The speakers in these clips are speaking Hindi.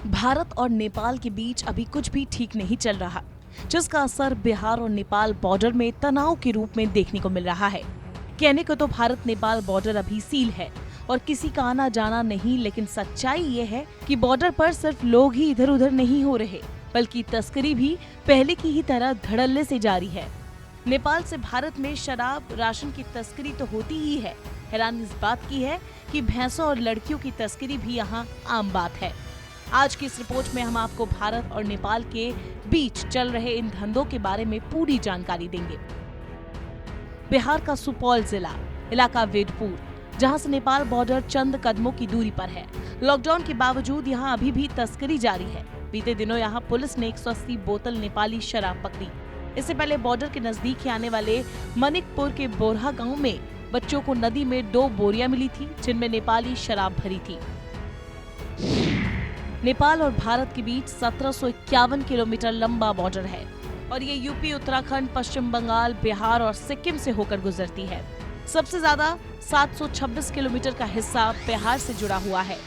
भारत और नेपाल के बीच अभी कुछ भी ठीक नहीं चल रहा, जिसका असर बिहार और नेपाल बॉर्डर में तनाव के रूप में देखने को मिल रहा है। कहने को तो भारत नेपाल बॉर्डर अभी सील है और किसी का आना जाना नहीं, लेकिन सच्चाई ये है कि बॉर्डर पर सिर्फ लोग ही इधर उधर नहीं हो रहे, बल्कि तस्करी भी पहले की ही तरह धड़ल्ले से जारी है। नेपाल से भारत में शराब, राशन की तस्करी तो होती ही है। हैरानी इस बात की है कि भैंसों और लड़कियों की तस्करी भी यहाँ आम बात है। आज की इस रिपोर्ट में हम आपको भारत और नेपाल के बीच चल रहे इन धंधों के बारे में पूरी जानकारी देंगे। बिहार का सुपौल जिला, इलाका वेदपुर, जहां से नेपाल बॉर्डर चंद कदमों की दूरी पर है। लॉकडाउन के बावजूद यहां अभी भी तस्करी जारी है। बीते दिनों यहां पुलिस ने 180 बोतल नेपाली शराब पकड़ी। इससे पहले बॉर्डर के नजदीक ही आने वाले मनिकपुर के बोरहा गांव में बच्चों को नदी में 2 बोरियां मिली थी, जिनमें नेपाली शराब भरी थी। नेपाल और भारत के बीच 1751 किलोमीटर लंबा बॉर्डर है और ये यूपी, उत्तराखंड, पश्चिम बंगाल, बिहार और सिक्किम से होकर गुजरती है। सबसे ज्यादा 726 किलोमीटर का हिस्सा बिहार से जुड़ा हुआ है।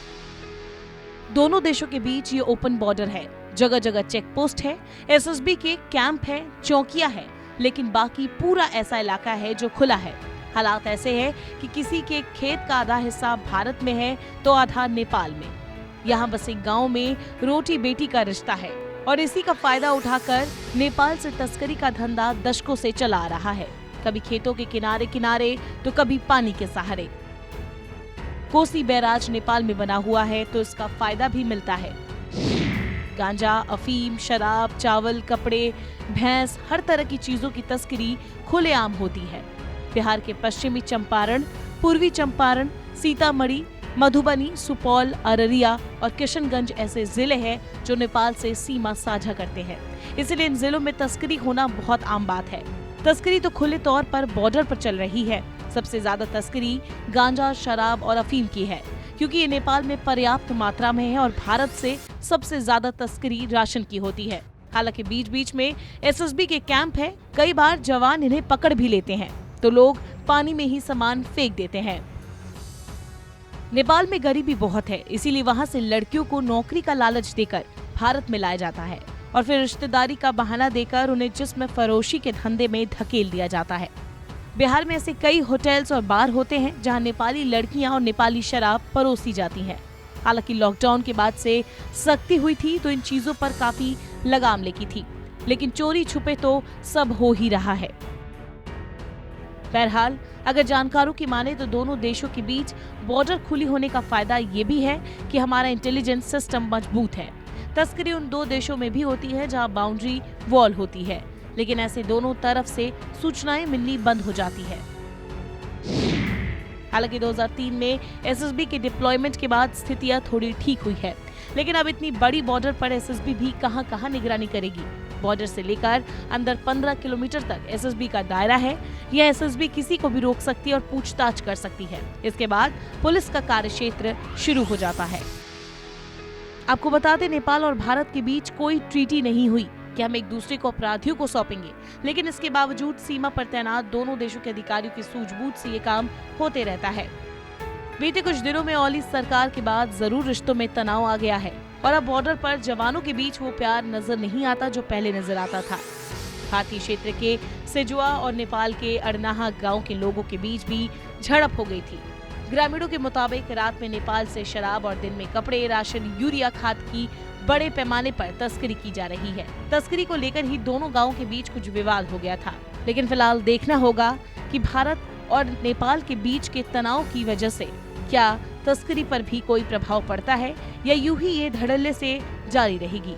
दोनों देशों के बीच ये ओपन बॉर्डर है। जगह जगह चेक पोस्ट है, एसएसबी के कैंप है, चौकियां है, लेकिन बाकी पूरा ऐसा इलाका है जो खुला है। हालात ऐसे है कि किसी के खेत का आधा हिस्सा भारत में है तो आधा नेपाल में। यहाँ बसे गांव में रोटी बेटी का रिश्ता है और इसी का फायदा उठाकर नेपाल से तस्करी का धंधा दशकों से चला आ रहा है। कभी खेतों के किनारे किनारे तो कभी पानी के सहारे। कोसी बैराज नेपाल में बना हुआ है तो इसका फायदा भी मिलता है। गांजा, अफीम, शराब, चावल, कपड़े, भैंस, हर तरह की चीजों की तस्करी खुलेआम होती है। बिहार के पश्चिमी चंपारण, पूर्वी चंपारण, सीतामढ़ी, मधुबनी, सुपौल, अररिया और किशनगंज ऐसे जिले हैं जो नेपाल से सीमा साझा करते हैं। इसलिए इन जिलों में तस्करी होना बहुत आम बात है। तस्करी तो खुले तौर पर बॉर्डर पर चल रही है। सबसे ज्यादा तस्करी गांजा, शराब और अफीम की है, क्योंकि ये नेपाल में पर्याप्त मात्रा में है और भारत से सबसे ज्यादा तस्करी राशन की होती है। हालांकि बीच बीच में एसएसबी के कैंप है। कई बार जवान इन्हें पकड़ भी लेते हैं तो लोग पानी में ही सामान फेंक देते हैं। नेपाल में गरीबी बहुत है, इसीलिए वहाँ से लड़कियों को नौकरी का लालच देकर भारत में लाया जाता है और फिर रिश्तेदारी का बहाना देकर उन्हें जिस्म फरोशी के धंधे में धकेल दिया जाता है। बिहार में ऐसे कई होटल्स और बार होते हैं जहाँ नेपाली लड़कियां और नेपाली शराब परोसी जाती हैं। हालांकि लॉकडाउन के बाद से सख्ती हुई थी तो इन चीजों पर काफी लगाम लगी थी, लेकिन चोरी छुपे तो सब हो ही रहा है। बहरहाल अगर जानकारों की माने तो दोनों देशों के बीच बॉर्डर खुली होने का फायदा ये भी है कि हमारा इंटेलिजेंस सिस्टम मजबूत है। तस्करी उन 2 देशों में भी होती है जहां बाउंड्री वॉल होती है, लेकिन ऐसे दोनों तरफ से सूचनाएं मिलनी बंद हो जाती है। हालांकि 2003 में एसएसबी के डिप्लॉयमेंट के बाद स्थितियां थोड़ी ठीक हुई है, लेकिन अब इतनी बड़ी बॉर्डर पर एसएसबी भी कहां निगरानी करेगी। बॉर्डर से लेकर अंदर 15 किलोमीटर तक एसएसबी का दायरा है। यह एसएसबी किसी को भी रोक सकती है और पूछताछ कर सकती है। इसके बाद पुलिस का कार्यक्षेत्र शुरू हो जाता है। आपको बता दें, नेपाल और भारत के बीच कोई ट्रीटी नहीं हुई कि हम एक दूसरे को अपराधियों को सौंपेंगे, लेकिन इसके बावजूद सीमा पर तैनात दोनों देशों के अधिकारियों की सूझबूझ से ये काम होते रहता है। बीते कुछ दिनों में ओली सरकार के बाद जरूर रिश्तों में तनाव आ गया है और अब बॉर्डर पर जवानों के बीच वो प्यार नजर नहीं आता जो पहले नजर आता था। भारतीय क्षेत्र के सेजुआ और नेपाल के अड़नाहा गांव के लोगों के बीच भी झड़प हो गई थी। ग्रामीणों के मुताबिक रात में नेपाल से शराब और दिन में कपड़े, राशन, यूरिया खाद की बड़े पैमाने पर तस्करी की जा रही है। तस्करी को लेकर ही दोनों गांवों के बीच कुछ विवाद हो गया था, लेकिन फिलहाल देखना होगा कि भारत और नेपाल के बीच के तनाव की वजह से क्या तस्करी पर भी कोई प्रभाव पड़ता है या यूं ही ये धड़ल्ले से जारी रहेगी।